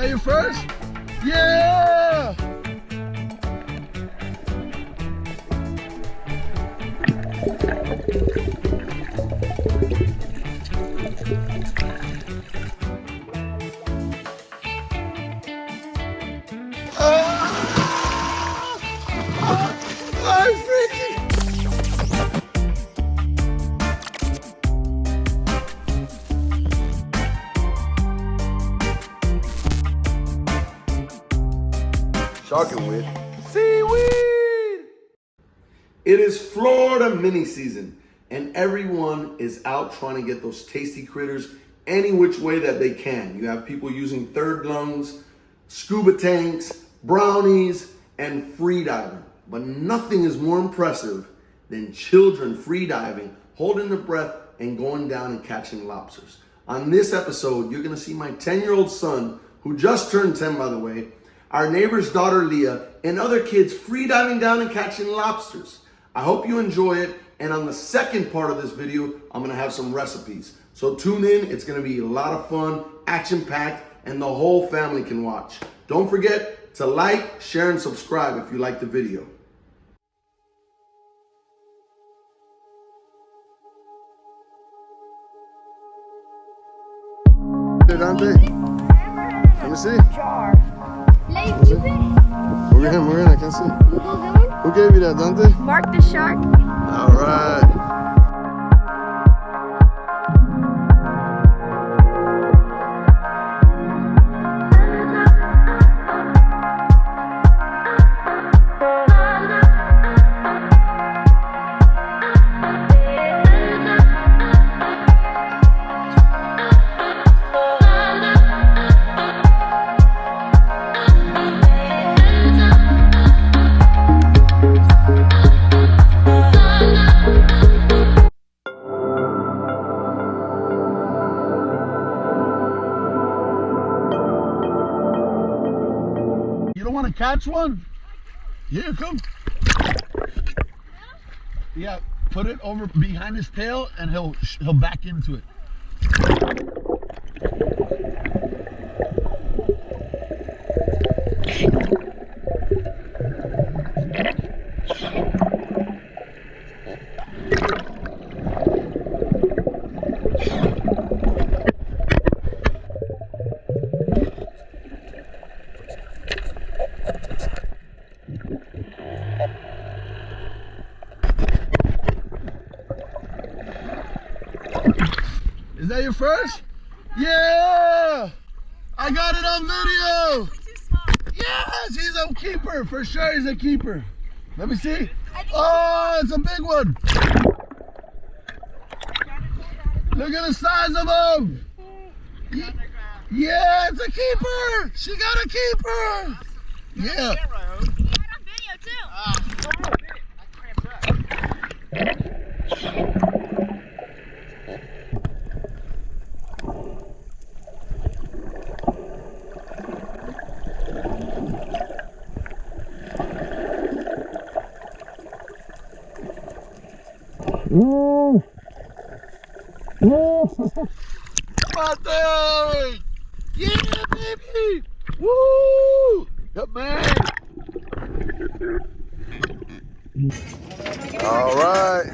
that your first? Yeah! Sharking with seaweed. It is Florida mini season, and everyone is out trying to get those tasty critters any which way that they can. You have people using third lungs, scuba tanks, brownies, and free diving. But nothing is more impressive than children free diving, holding their breath, and going down and catching lobsters. On this episode, you're gonna see my 10-year-old son, who just turned 10 by the way, our neighbor's daughter Leah, and other kids free diving down and catching lobsters. I hope you enjoy it, and on the second part of this video, I'm gonna have some recipes. So tune in, it's gonna be a lot of fun, action-packed, and the whole family can watch. Don't forget to like, share, and subscribe if you like the video. Hey Dante, let me see. We're in, I can see. Who gave you that, Dante? Mark the shark. All right. You don't want to catch one? Here, come. Yeah, put it over behind his tail and he'll back into it. Is that your first? Yeah! I got it on video! Yes, he's a keeper. For sure he's a keeper. Let me see. Oh, it's a big one. Look at the size of him. Yeah, it's a keeper. She got a keeper. Yeah. Woo! Woo! Dante! Yeah, baby! Woo! The man! All right.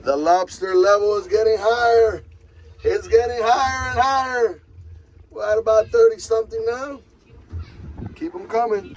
The lobster level is getting higher. It's getting higher and higher. We're at about 30 something now. Keep them coming.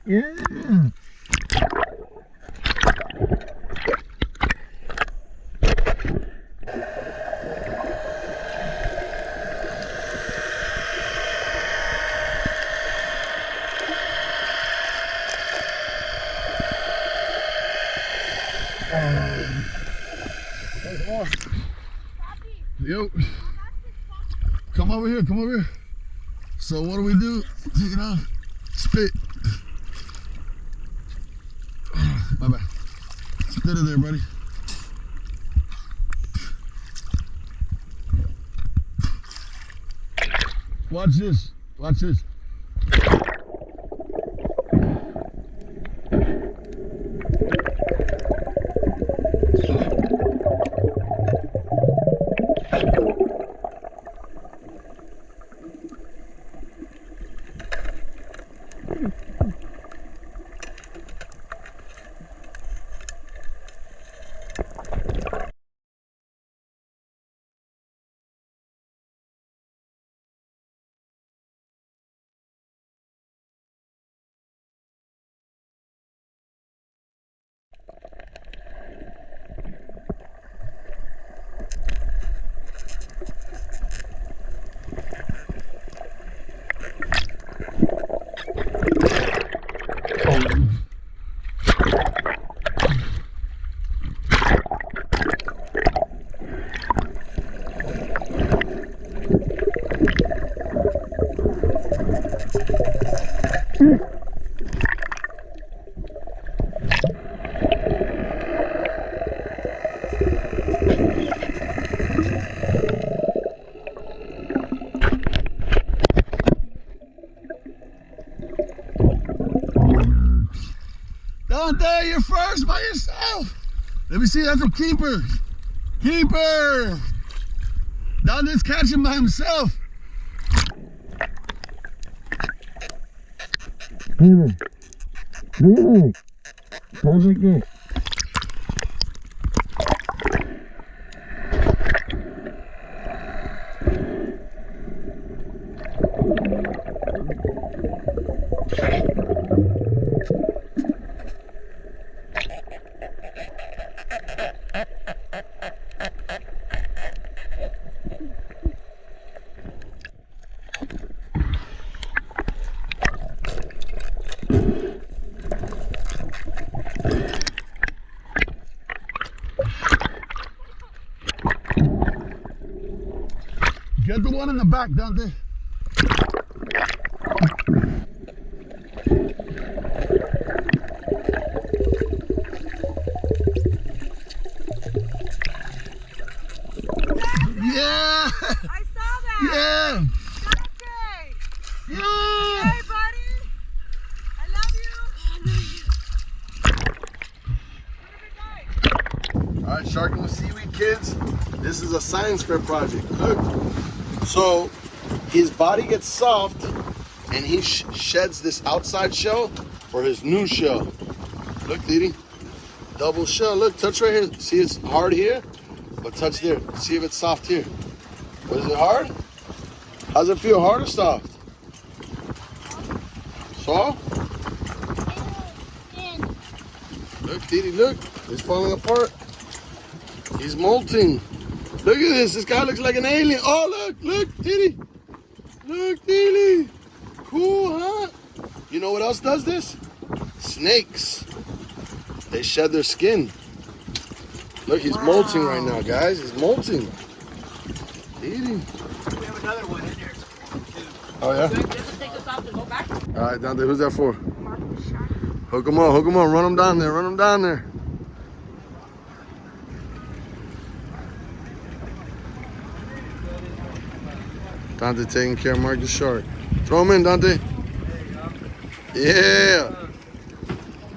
Yeah. Yo, come over here, come over here. So what do we do? Take it off, spit. Bye-bye. Spit it there, buddy. Watch this, watch this. Dante, you're first by yourself. Let me see, that's a keeper. Keeper. Dante's catching by himself. Get the one in the back, Dante. Yeah! I saw that! Yeah! Dante! Yeah! Hey, buddy! I love you! All right, Sharking with Seaweed kids. This is a science fair project. Look. So his body gets soft and he sheds this outside shell for his new shell. Look, Didi. Double shell. Look, touch right here. See it's hard here, but touch there. See if it's soft here. Was it hard? How's it feel? Hard or soft? Soft? Look, Didi, look. It's falling apart. He's molting. Look at this. This guy looks like an alien. Oh, look, Didi. Look, Didi. Cool, huh? You know what else does this? Snakes. They shed their skin. Look, he's molting right now, guys. He's molting. Didi. We have another one in there. Oh, yeah? Just take this off and go back. All right, Dante, who's that for? Hook him on, run him down there, Dante taking care of Mark the shark. Throw him in, Dante. Yeah.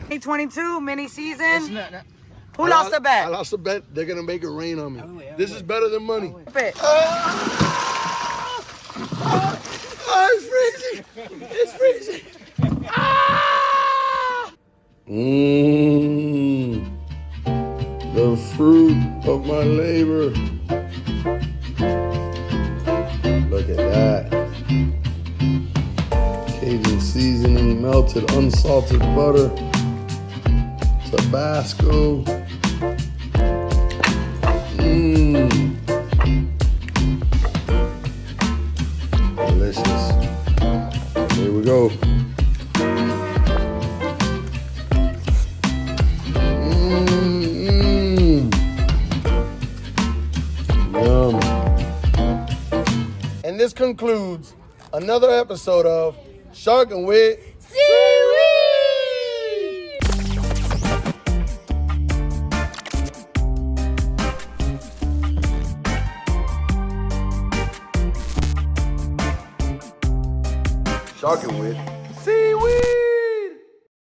2022 mini season. Who lost the bet? I lost the bet. They're gonna make it rain on me. This is better than money. Bet. It's freezing. It's freezing. The fruit of my labor. Look at that. Cajun seasoning, melted unsalted butter, Tabasco. Delicious. Here we go. Yum. And this concludes another episode of Sharking with Seaweed! Sharking with